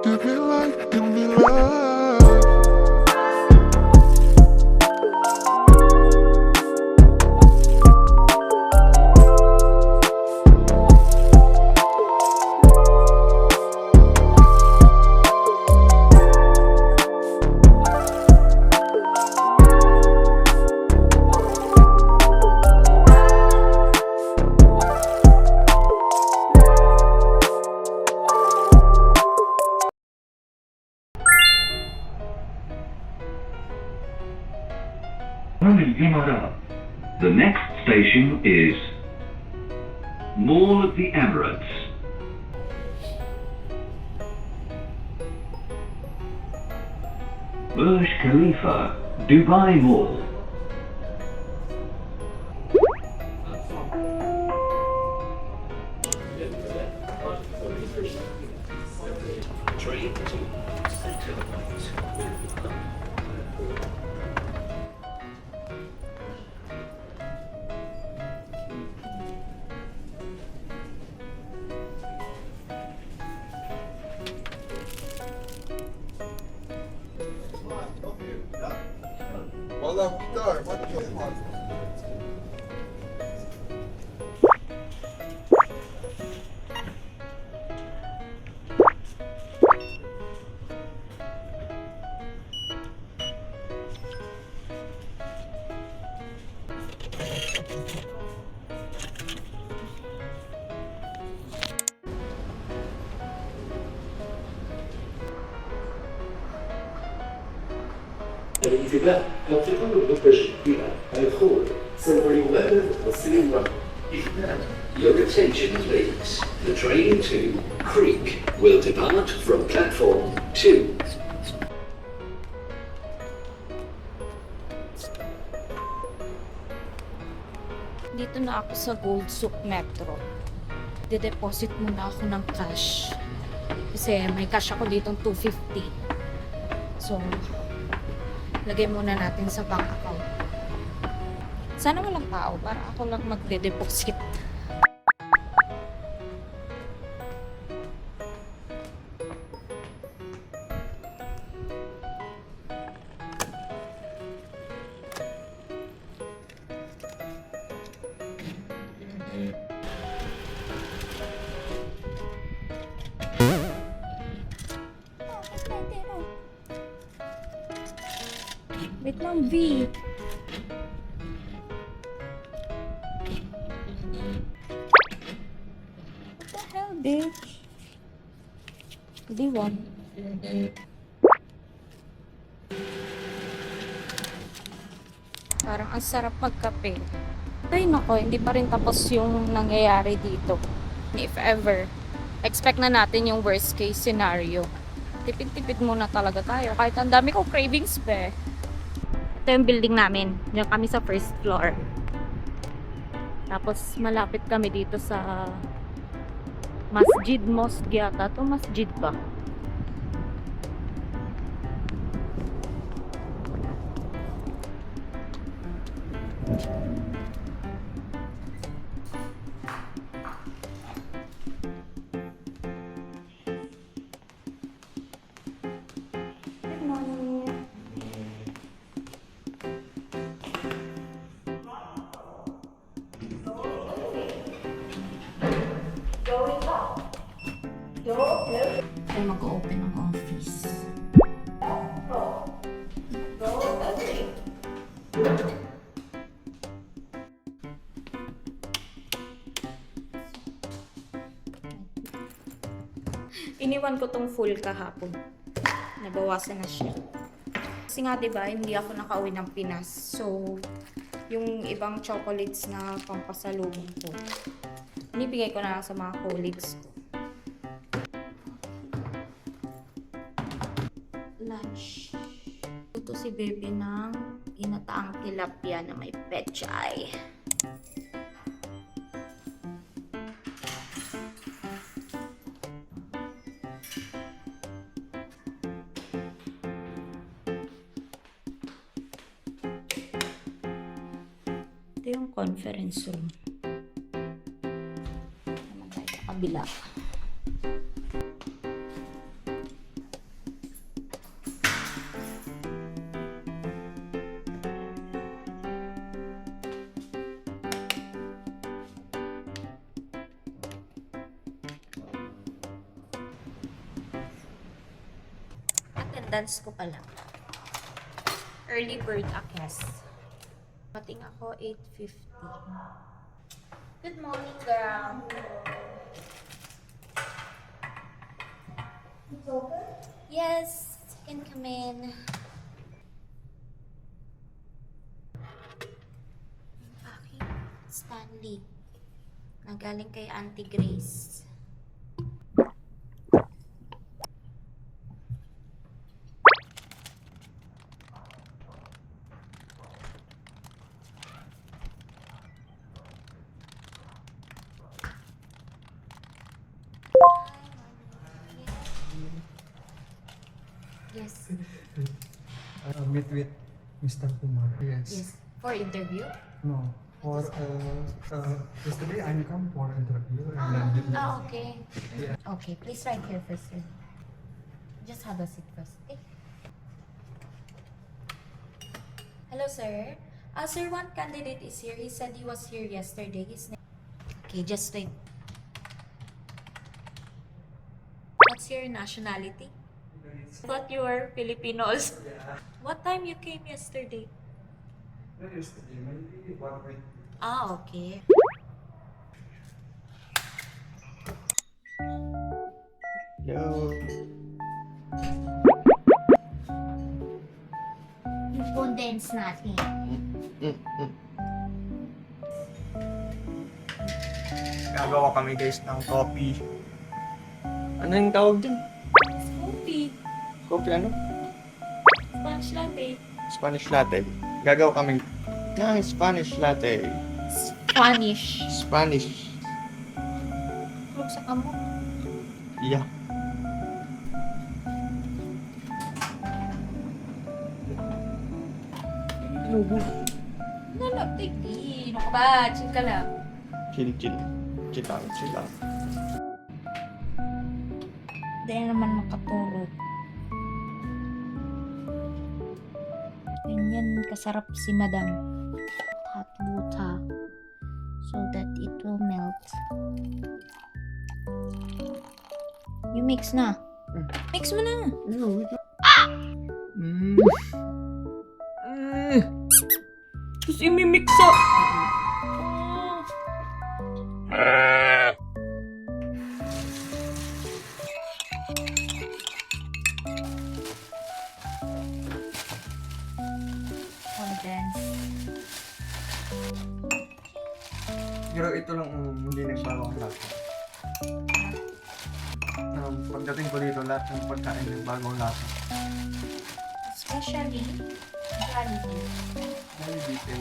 Give me life, give me love. The next station is Mall of the Emirates. Burj Khalifa, Dubai Mall. Vallahi gitar, bak yapmaz. الانتباه ارتقاء المنتج بها الخوض سوف يغادر السينما Your attention please. The train to Creek will depart from platform 2. Dito na ako sa Gold Souk Metro. Dedeposit muna ako ng cash. Kasi may cash ako ditong 250. So, lagay muna natin sa bank account. Sana walang tao para ako lang magde-deposit. Wait lang, V. What the hell, bitch? D1. Parang ang sarap magkape. Ay nako, hindi pa rin tapos yung nangyayari dito. If ever, expect na natin yung worst case scenario. Tipid-tipid muna talaga tayo. Kahit ang dami kong cravings pe. Ito yung building namin. Diyan kami sa first floor. Tapos malapit kami dito sa Masjid Mosque yata. Ito masjid ba? Good morning. Ay, mag-open ng office. Iniwan ko tong full kahapon. Nabawasan na siya. Kasi nga, diba, hindi ako nakauwi ng Pinas. So, yung ibang chocolates na pampasalubong ko, inibigay ko na lang sa mga colleagues ko. Lunch. Ito si baby ng ginataang tilapia na may pechay. Ito yung conference room. Naman tayo sa kabila. attendance ko pala. Early bird akes. Mating ako 8:50. Good morning, girl. It's open? Yes, you can come in. Aking Stanley. Nagaling kay Auntie Grace. Yes. Meet with Mr. Kumar. Yes. Yes. For interview? No. For yesterday I come for interview and then Okay. Yeah. Okay, please write here first. Sir. Just have a seat first, okay? Hello, sir. Sir, one candidate is here. He said he was here yesterday. His name... Okay, just wait. What's your nationality? I thought you were Filipinos. What time you came yesterday? yesterday maybe 1 week. Okay. Yo. Yung condense natin. Gagawa kami guys ng coffee. Ano yung tawag dyan? Coffee. Coffee ano? Spanish latte. Spanish latte. Gagawa kami ng Spanish latte. Spanish. Spanish. Look sa kamo. Yeah. Nalapit eh. Ano ka ba? Chill ka lang. Chill, chill. Chill lang, chill lang. Hindi naman makatulog. Ganyan kasarap si Madam. Hot water. So that it will melt. You mix na. Mix mo na. Tapos imimix sa... Condense. Pero ito lang hindi nagbago ang lasa. Pagdating ko dito, lahat ng pagkain nagbago ang lasa. Especially, Jollibee. Jollibee din.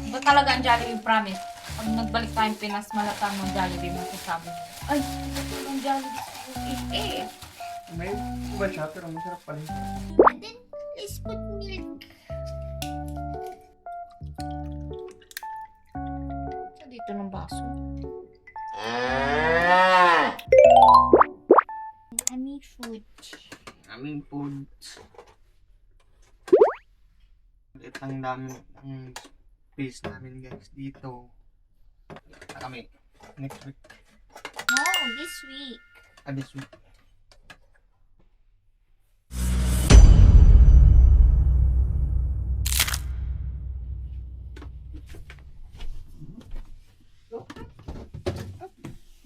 Iba talaga ang Jollibee, promise. Pag nagbalik tayong Pinas, malatang ng Jollibee, masasabi mo. Ay, ito ng Jollibee. May iba siya, pero masarap pa rin. And then, let's put milk. So, dito ng baso. Honey food. Aming food. Ulit ang dami ng space namin guys dito. Kami next week. No, this week. This week.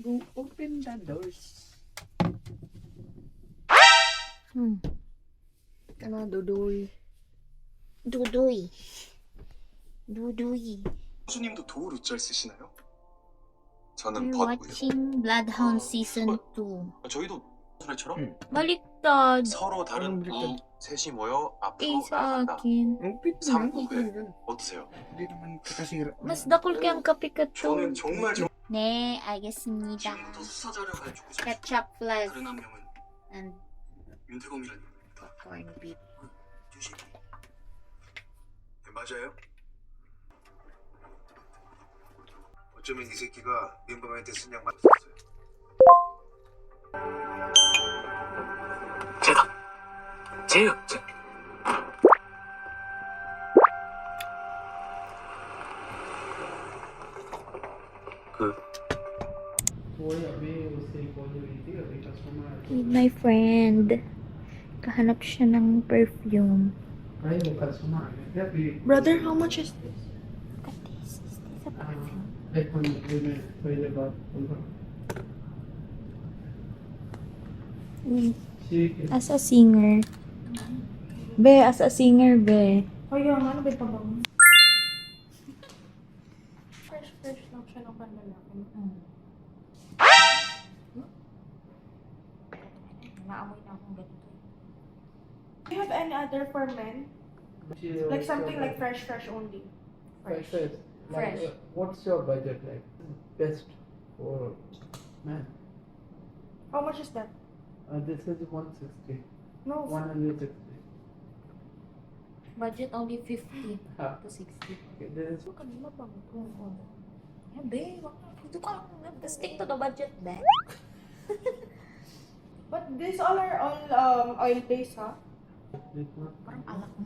Go open the doors. Kana dodoy. 두두이. 두두이. 교수님도 도우루 짤 쓰시나요? 저는 We're 벗고요. watching Bloodhound Season 2. 저희도 소리처럼 Baliktad. 서로 다른 baliktad? 셋이 moyo Eh, 앞으로 sa 나아간다. akin. Ang pito Sampo lang, okay eh. yan. 어떠세요? Hindi naman kasira. Mas dakol kayang kape ka to. 저는 정말 네, 알겠습니다. 지금부터 수사 자료가 주고 싶어요. Ketchup plus 다른 한 명은 and 윤태공이라는 겁니다. corned beef. 주식. 네, 맞아요? 어쩌면 이 새끼가 민범한테 쓴 약 맞았어요. 제요. My friend. Naghahanap siya ng perfume. Brother, how much is this? Look at this. Is this a perfume? As a singer. Be, as a singer, be. Kaya nga, ano ba yung pabango? Fresh lang siya ng panlalaki. Naamoy na akong ganito. Do you have any other for men? Like something like fresh only. Fresh. Fresh. What's your budget like? Best for man. How much is that? This is 160. No. 160. Budget only 50 Ah. to 60. Okay, this is Kanina bang? Oo. Yan, be. Ito ka. Stick to the budget, be. But these all are all oil based, huh? this one. Parang alak mo.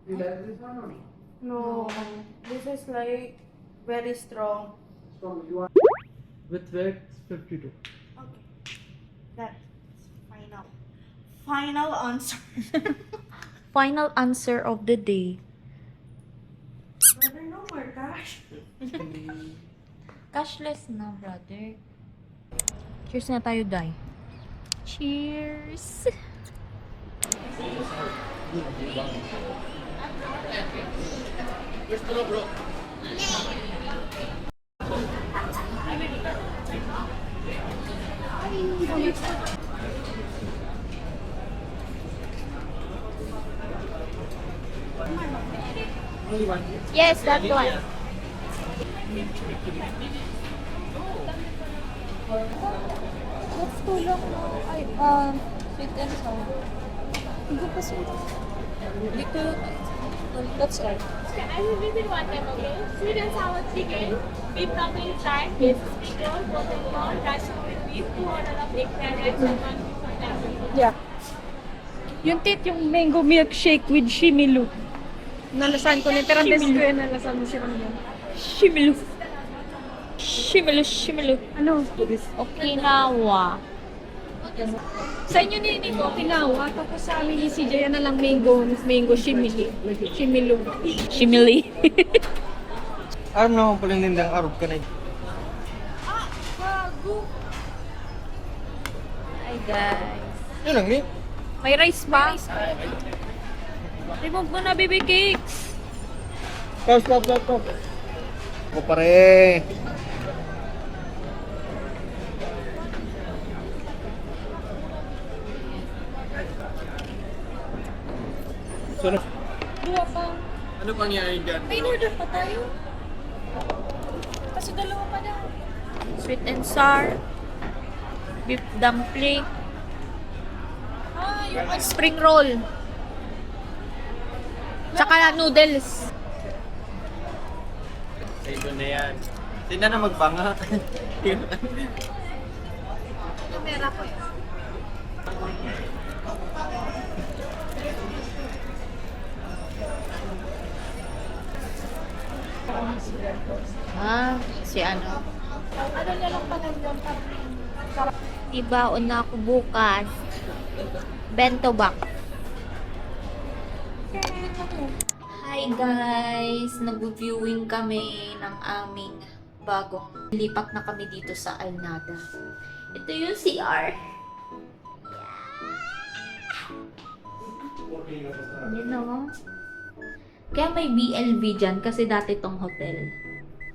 You like this one or no? No. This is like very strong. So you want with wax 52. Okay. That's final. Final answer. Final answer of the day. Brother, no more cash. Cashless na, brother. Cheers na tayo, Day. Cheers! Yes, that one. Let's tulong mo. Ay, sweet and sour. Hindi pa sweet. Hindi ko, let's try. I will visit one time, okay? Sweet and sour chicken, beef dumpling fried, beef roll, golden roll, rice with beef, 2 order of egg fried rice, and 1 beef fried Yeah. Yung yung mango milkshake with shimilu. Nalasan ko na, pero best ko yun nalasan mo siya kanina. Shimilu. Shimilu. Ano? Okinawa. Sa inyo ni ko Okinawa, tapos sa amin ni CJ yan na lang mango shimilu. Shimili. Aram na akong paling nindang arop ka na. Hi guys. Yun lang ni. May rice pa? Remove mo na, baby cakes. Stop. Ako pare. Dua pa. Ano pangyayari dyan? May in-order pa tayo. Kasi dalawa pa daw. Sweet and sour. Beef dumpling. Yung Spring roll. Tsaka noodles. Ito na yan. Hindi na magbanga. camera ko yun. Si ano? Ano na lang pa nandiyan pa? Ibaon na ako bukas. Bento box. Hi guys! Nag-viewing kami ng aming bagong lipat na kami dito sa Alnada. Ito yung CR. Yan o. Kaya may BLV dyan kasi dati tong hotel.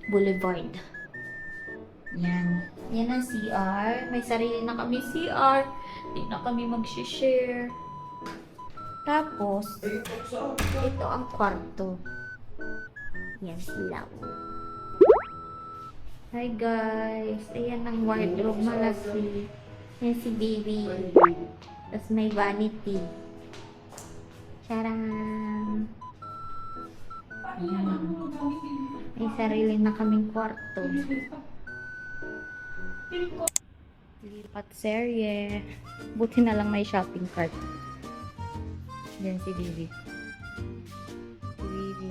Boulevard. Yan. Yan ang CR. May sarili na kami CR. Hindi na kami mag-share. Tapos, ito ang kwarto. Yan sila. Hi guys. Ayan ang wardrobe malaki. Yan si baby. Tapos may vanity. Charan! Ayan. May sarili na kaming kwarto. Lipat serye. Buti na lang may shopping cart. Yan si Bibi. Si Bibi.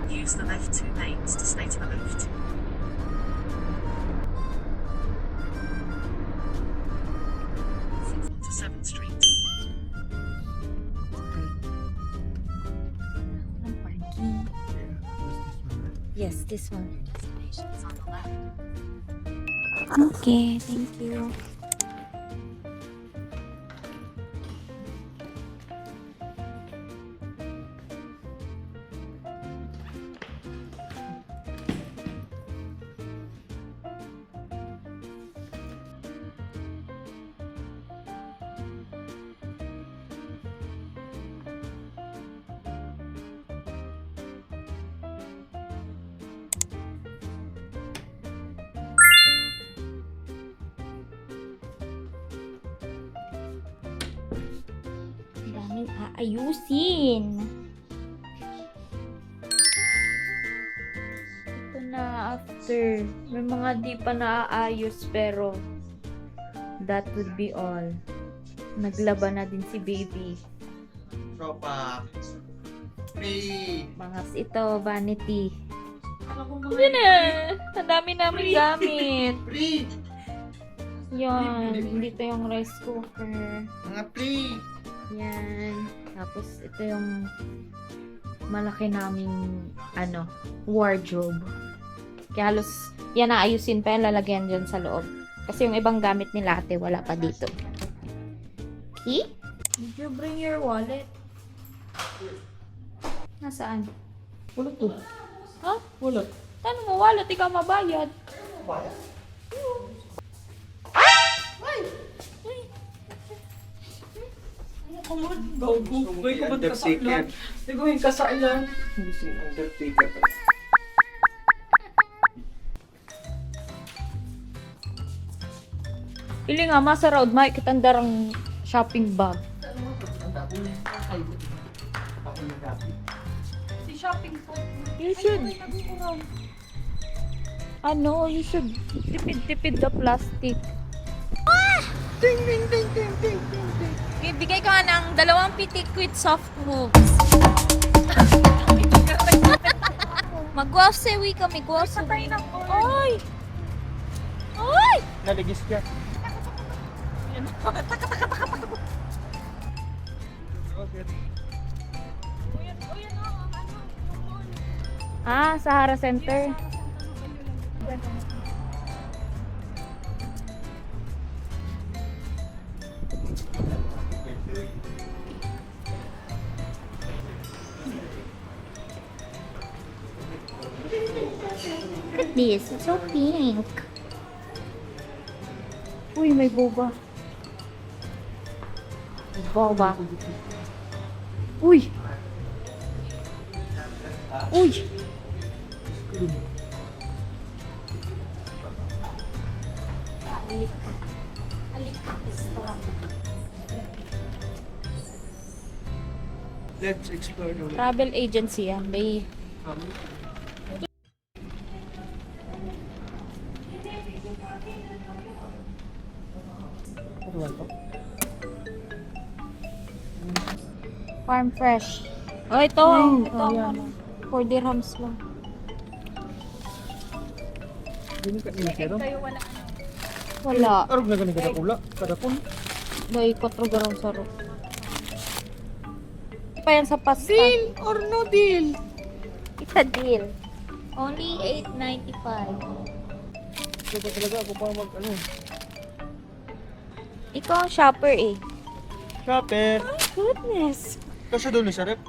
Use the left 2 lanes to stay to the left. To 7th Street. Ang parking. Yes, this one. Destinations on the left. Okay, thank you. Ang daming aayusin. Ito na after. May mga di pa naaayos pero that would be all. Naglaban na din si baby. Tropa. Free. Mga ito, vanity. Yun na. Ang dami namin gamit. Free. Yan. Dito yung rice cooker. Mga free. Yan. Tapos ito yung malaki naming wardrobe. Kaya halos yan naayusin pa yan, lalagyan dyan sa loob. Kasi yung ibang gamit ni Ate wala pa dito. Okay? Did you bring your wallet? Nasaan? Wala to. Ha? Wala. Tanong mo wallet, ikaw mabayad. Come on, go. Gawin ko ba't Undertaker. kasailan? Gawin kasailan. Gusto yung Undertaker. Ili nga, masa road, makikita darang shopping bag. Si shopping po. You should, you should tipid the plastic. Ding, ding, ding, ding, ding, ding, ding. Bigay ko ng 2 pitik with soft moves. Magwasewi kami, gwasewi. Ay! Ay! Naligis ka. Sahara Center. Look at this, it's so pink. Uy, may boba. Boba. Uy! Uy! Let's explore the Travel agency yan. May Farm Fresh. Oh, ito. Ito. 4 dirhams lang. Wala. Arog na ganun kada pula. Kada pun. May 4 garong sarap. Pa yan sa pasta. Deal or no deal? It's a deal. Only 8.95. Ito talaga ako pa mag ano. Ikaw ang shopper eh. Shopper. Goodness. Kasi doon sa rep.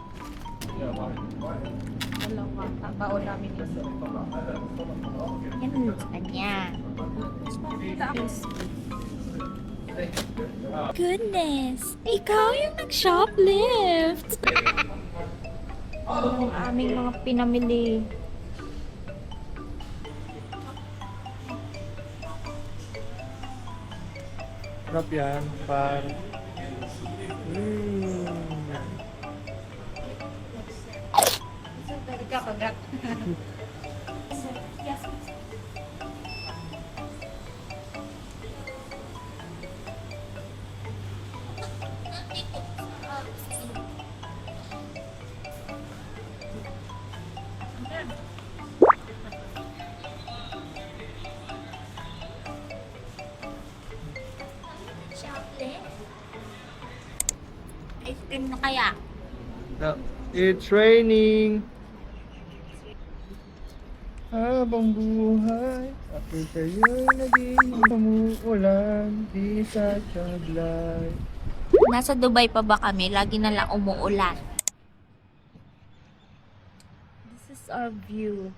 Dalawa. Tabaon namin ito. Yan ang kanya. Goodness. Ikaw yung nag-shoplift. Ang aming mga pinamili. Sarap yan, par. Chocolate? Ice cream na kaya? It's raining. Habang buhay, ako sa'yo naging umuulan, di sa sablay. Nasa Dubai pa ba kami? Lagi na lang umuulan. This is our view.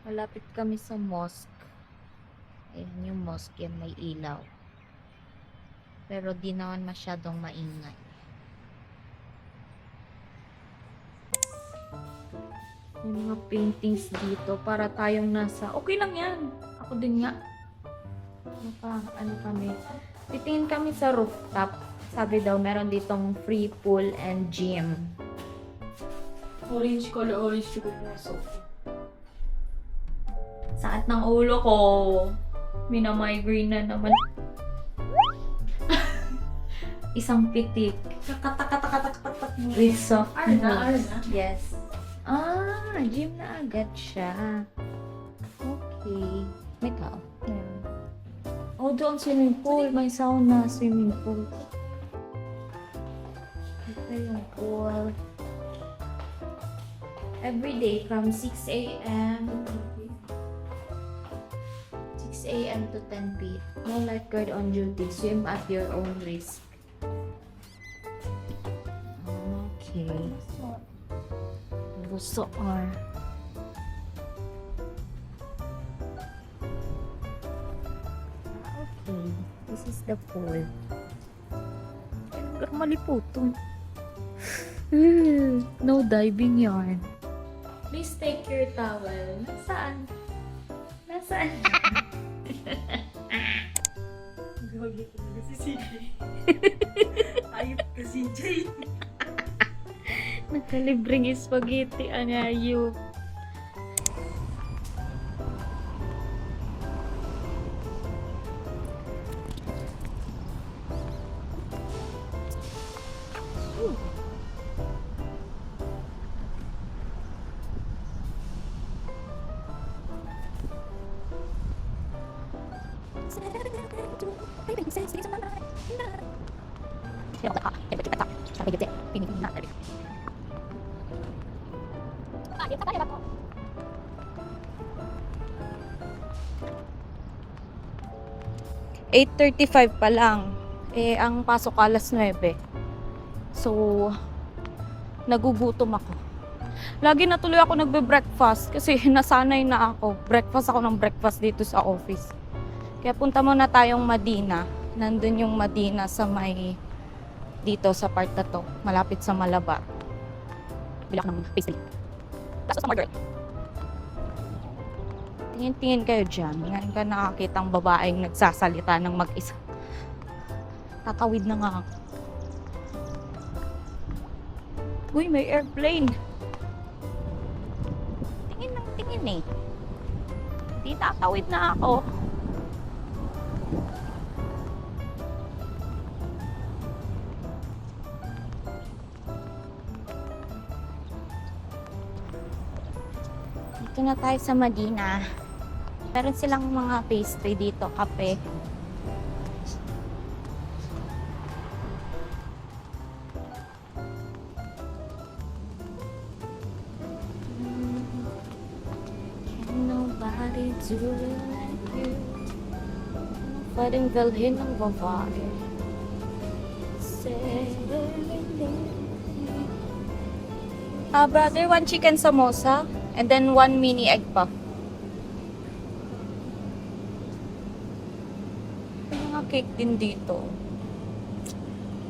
Malapit kami sa mosque. Ayan yung mosque, yan may ilaw. Pero di naman masyadong maingay. Yung mga paintings dito, para tayong nasa, okay lang yan. Ako din nga. Ano kami. Titingin kami sa rooftop. Sabi daw, meron ditong free pool and gym. Orange color, orange yung puso. Sakit ng ulo ko. Minamigraine na naman. Isang pitik. Kakatakatakatakatatak mo. With soft Arna. Yes. Gym na agad siya. Okay. May tao. Meron. Oh, doon swimming pool. May sauna, swimming pool. Ito yung pool. Every day from 6 a.m. 6 a.m. to 10 p.m. No lifeguard on duty. Swim at your own risk. Okay. Buso or okay. This is the pool. Pero maliputon. No diving yarn. Please take your towel. Nasaan? Nasaan? Gagi ko na si CJ. Ayop ka CJ. Nakalibreng spaghetti ang ayop. $8:35 pa lang. Eh, ang pasok alas 9. So, nagugutom ako. Lagi na tuloy ako nagbe-breakfast kasi nasanay na ako. Breakfast ako ng breakfast dito sa office. Kaya punta muna tayong Madina. Nandun yung Madina sa may dito sa part na to. Malapit sa Malabar. Bila ako ng pastry. That's some more girl. Tingin-tingin kayo dyan. Ngayon ka nakakita ang babaeng nagsasalita ng mag-isa. Tatawid na nga ako. Uy, may airplane. Tingin ng tingin eh. Di tatawid na ako. Dito na tayo sa Madina. Meron silang mga pastry dito, kape. Can nobody do it like you? Pwedeng dalhin ng babae. Brother, 1 chicken samosa and then 1 mini egg puff. May mga cake din dito.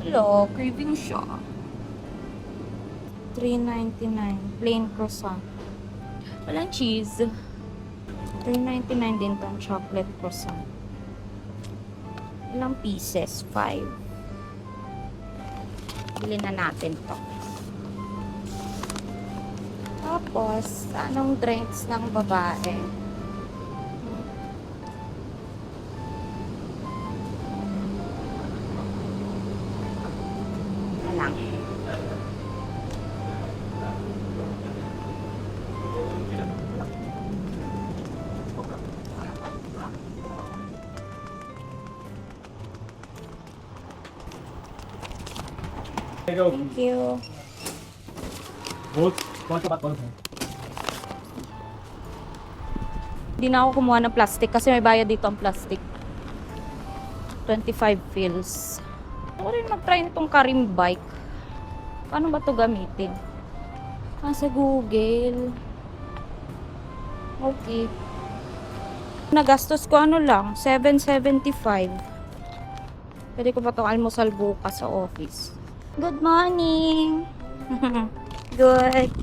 Hello, craving siya. $3.99 plain croissant. Walang cheese. $3.99 din tong chocolate croissant. Ilang pieces? 5. Bilhin na natin to. Tapos, anong drinks ng babae? Lang. Thank you. Hindi na ako kumuha ng plastic kasi may bayad dito ang plastic. 25 fills. Ako rin mag-try nitong Karim bike. Paano ba to gamitin? Sa Google. Okay. Nagastos ko ano lang, 775. Pwede ko pa itong almusal bukas sa office. Good morning! Good.